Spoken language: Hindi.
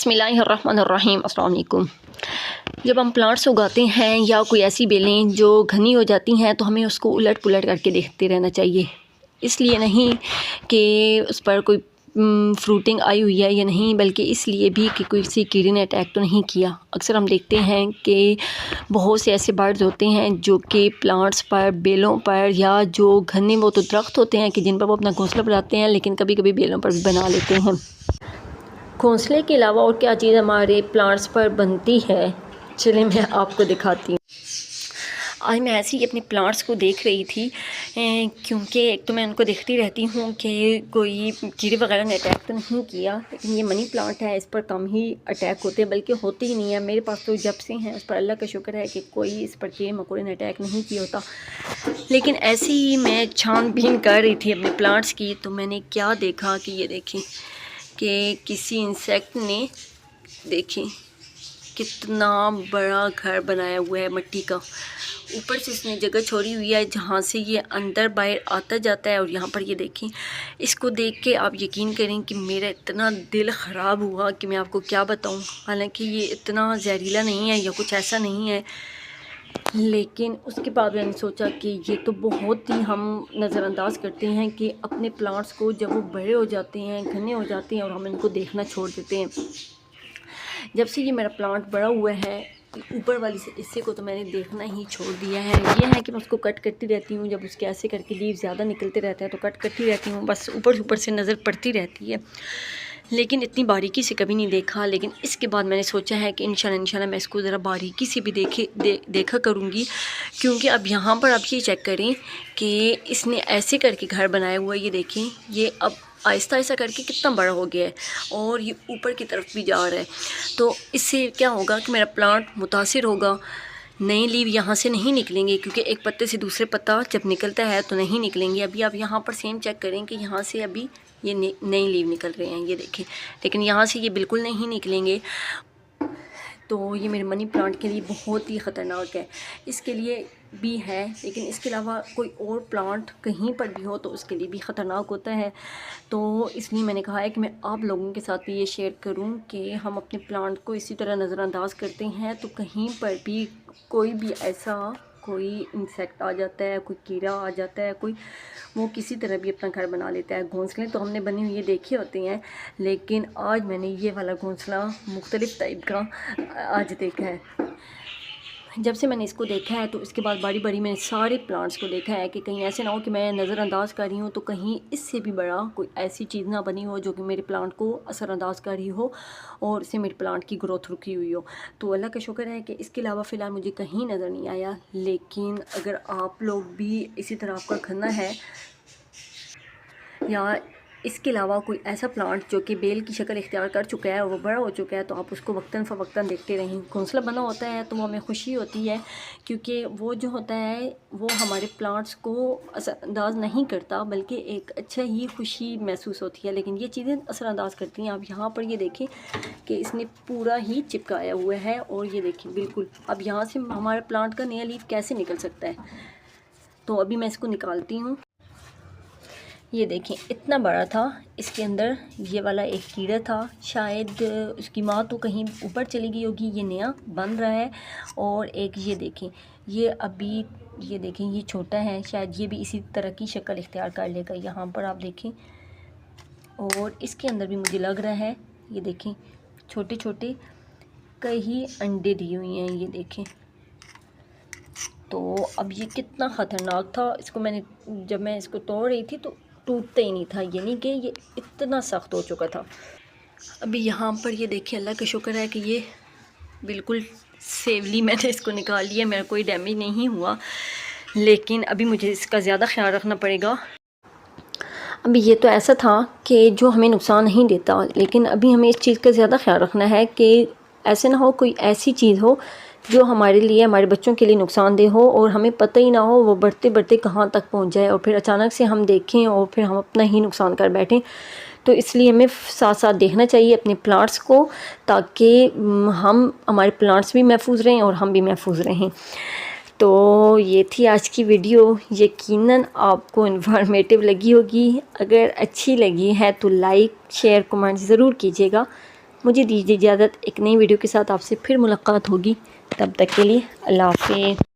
बिस्मिल्लाहिर्रहमानिर्रहीम। अस्सलाम वालेकुम। जब हम प्लांट्स उगाते हैं या कोई ऐसी बेलें जो घनी हो जाती हैं तो हमें उसको उलट पुलट करके देखते रहना चाहिए। इसलिए नहीं कि उस पर कोई फ्रूटिंग आई हुई है या नहीं, बल्कि इसलिए भी कि कोई किसी कीड़े ने अटैक तो नहीं किया। अक्सर हम देखते हैं कि बहुत से ऐसे बर्ड्स होते हैं जो कि प्लांट्स पर, बेलों पर, या जो घने वो तो दरख्त होते हैं कि जिन पर वो अपना घोंसला बनाते हैं, लेकिन कभी कभी बेलों पर भी बना लेते हैं। घोंसले के अलावा और क्या चीज़ हमारे प्लांट्स पर बनती है, चलिए मैं आपको दिखाती हूँ। आज मैं ऐसे ही अपने प्लांट्स को देख रही थी क्योंकि एक तो मैं उनको देखती रहती हूँ कि कोई कीड़े वगैरह ने अटैक तो नहीं किया। लेकिन ये मनी प्लांट है, इस पर कम ही अटैक होते हैं, बल्कि होते ही नहीं है। मेरे पास तो जब से हैं, उस पर अल्लाह का शुक्र है कि कोई इस पर कीड़े मकोड़े ने अटैक नहीं किया होता। लेकिन ऐसे ही मैं छानबीन कर रही थी अपने प्लांट्स की, तो मैंने क्या देखा कि ये देखें कि किसी इंसेक्ट ने, देखें कितना बड़ा घर बनाया हुआ है मिट्टी का। ऊपर से इसने जगह छोड़ी हुई है जहाँ से ये अंदर बाहर आता जाता है। और यहाँ पर ये देखें, इसको देख के आप यकीन करें कि मेरा इतना दिल ख़राब हुआ कि मैं आपको क्या बताऊँ। हालांकि ये इतना जहरीला नहीं है या कुछ ऐसा नहीं है, लेकिन उसके बाद मैंने सोचा कि ये तो बहुत ही हम नज़रअंदाज करते हैं कि अपने प्लांट्स को जब वो बड़े हो जाते हैं, घने हो जाते हैं, और हम इनको देखना छोड़ देते हैं। जब से ये मेरा प्लांट बड़ा हुआ है, ऊपर वाली से हिस्से को तो मैंने देखना ही छोड़ दिया है। ये है कि मैं उसको कट करती रहती हूँ, जब उसके ऐसे करके लीव ज़्यादा निकलते रहते हैं तो कट करती रहती हूँ, बस ऊपर से नज़र पड़ती रहती है। लेकिन इतनी बारीकी से कभी नहीं देखा। लेकिन इसके बाद मैंने सोचा है कि इंशाल्लाह मैं इसको ज़रा बारीकी से भी देखा करूँगी, क्योंकि अब यहाँ पर आप ये चेक करें कि इसने ऐसे करके घर बनाया हुआ है। ये देखें, ये अब आहिस्ता आहिस्ता करके कितना बड़ा हो गया है और ये ऊपर की तरफ भी जा रहा है। तो इससे क्या होगा कि मेरा प्लांट मुतासिर होगा। नई लीव यहाँ से नहीं निकलेंगे, क्योंकि एक पत्ते से दूसरे पत्ता जब निकलता है तो नहीं निकलेंगे। अभी आप यहाँ पर सेम चेक करें कि यहाँ से अभी ये नई लीव निकल रहे हैं, ये देखें, लेकिन यहाँ से ये बिल्कुल नहीं निकलेंगे। तो ये मेरे मनी प्लांट के लिए बहुत ही ख़तरनाक है। इसके लिए भी है, लेकिन इसके अलावा कोई और प्लांट कहीं पर भी हो तो उसके लिए भी ख़तरनाक होता है। तो इसलिए मैंने कहा है कि मैं आप लोगों के साथ भी ये शेयर करूं कि हम अपने प्लांट को इसी तरह नज़रअंदाज करते हैं तो कहीं पर भी कोई भी ऐसा कोई इंसेक्ट आ जाता है, कोई कीड़ा आ जाता है, कोई वो किसी तरह भी अपना घर बना लेता है। घोंसले तो हमने बने हुए देखे होते हैं, लेकिन आज मैंने ये वाला घोंसला मुख्तलिफ़ टाइप का आज देखा है। जब से मैंने इसको देखा है तो इसके बाद बारी बारी मैंने सारे प्लांट्स को देखा है कि कहीं ऐसे ना हो कि मैं नज़रअंदाज कर रही हूँ तो कहीं इससे भी बड़ा कोई ऐसी चीज़ ना बनी हो जो कि मेरे प्लांट को असरअंदाज कर रही हो और इससे मेरे प्लांट की ग्रोथ रुकी हुई हो। तो अल्लाह का शुक्र है कि इसके अलावा फ़िलहाल मुझे कहीं नज़र नहीं आया। लेकिन अगर आप लोग भी इसी तरह आपका खन्ना है या इसके अलावा कोई ऐसा प्लांट जो कि बेल की शक्ल इख्तियार कर चुका है और वो बड़ा हो चुका है, तो आप उसको वक्तन फ़वक्तन देखते रहें। घोंसला बना होता है तो वो हमें खुशी होती है, क्योंकि वो जो होता है वो हमारे प्लांट्स को असरअंदाज नहीं करता, बल्कि एक अच्छा ही खुशी महसूस होती है। लेकिन ये चीज़ें असरअंदाज करती हैं। आप यहाँ पर ये देखें कि इसने पूरा ही चिपकाया हुआ है, और ये देखें बिल्कुल अब यहाँ से हमारे प्लांट का नया लीफ कैसे निकल सकता है। तो अभी मैं इसको निकालती हूँ। ये देखें इतना बड़ा था, इसके अंदर ये वाला एक कीड़ा था, शायद उसकी माँ तो कहीं ऊपर चली गई होगी, ये नया बन रहा है। और एक ये देखें, ये अभी ये देखें ये छोटा है, शायद ये भी इसी तरह की शक्ल इख्तियार कर लेगा। यहाँ पर आप देखें, और इसके अंदर भी मुझे लग रहा है, ये देखें छोटे छोटे कई अंडे दिए हुए हैं, ये देखें। तो अब ये कितना ख़तरनाक था, इसको मैंने जब मैं इसको तोड़ रही थी तो टूटता ही नहीं था, यानी कि ये इतना सख्त हो चुका था। अभी यहाँ पर ये देखिए, अल्लाह का शुक्र है कि ये बिल्कुल सेफली मैंने इसको निकाल लिया, मेरा कोई डैमेज नहीं हुआ। लेकिन अभी मुझे इसका ज़्यादा ख्याल रखना पड़ेगा। अभी ये तो ऐसा था कि जो हमें नुकसान नहीं देता, लेकिन अभी हमें इस चीज़ का ज़्यादा ख्याल रखना है कि ऐसे ना हो कोई ऐसी चीज़ हो जो हमारे लिए, हमारे बच्चों के लिए नुकसानदेह हो और हमें पता ही ना हो, वो बढ़ते बढ़ते कहाँ तक पहुँच जाए और फिर अचानक से हम देखें और फिर हम अपना ही नुकसान कर बैठें। तो इसलिए हमें साथ साथ देखना चाहिए अपने प्लांट्स को, ताकि हमारे प्लांट्स भी महफूज रहें और हम भी महफूज रहें। तो ये थी आज की वीडियो, यकीनन आपको इन्फॉर्मेटिव लगी होगी। अगर अच्छी लगी है तो लाइक शेयर कमेंट ज़रूर कीजिएगा। मुझे दीजिए इजाज़त, एक नई वीडियो के साथ आपसे फिर मुलाकात होगी। तब तक के लिए अल्लाह हाफ़िज़।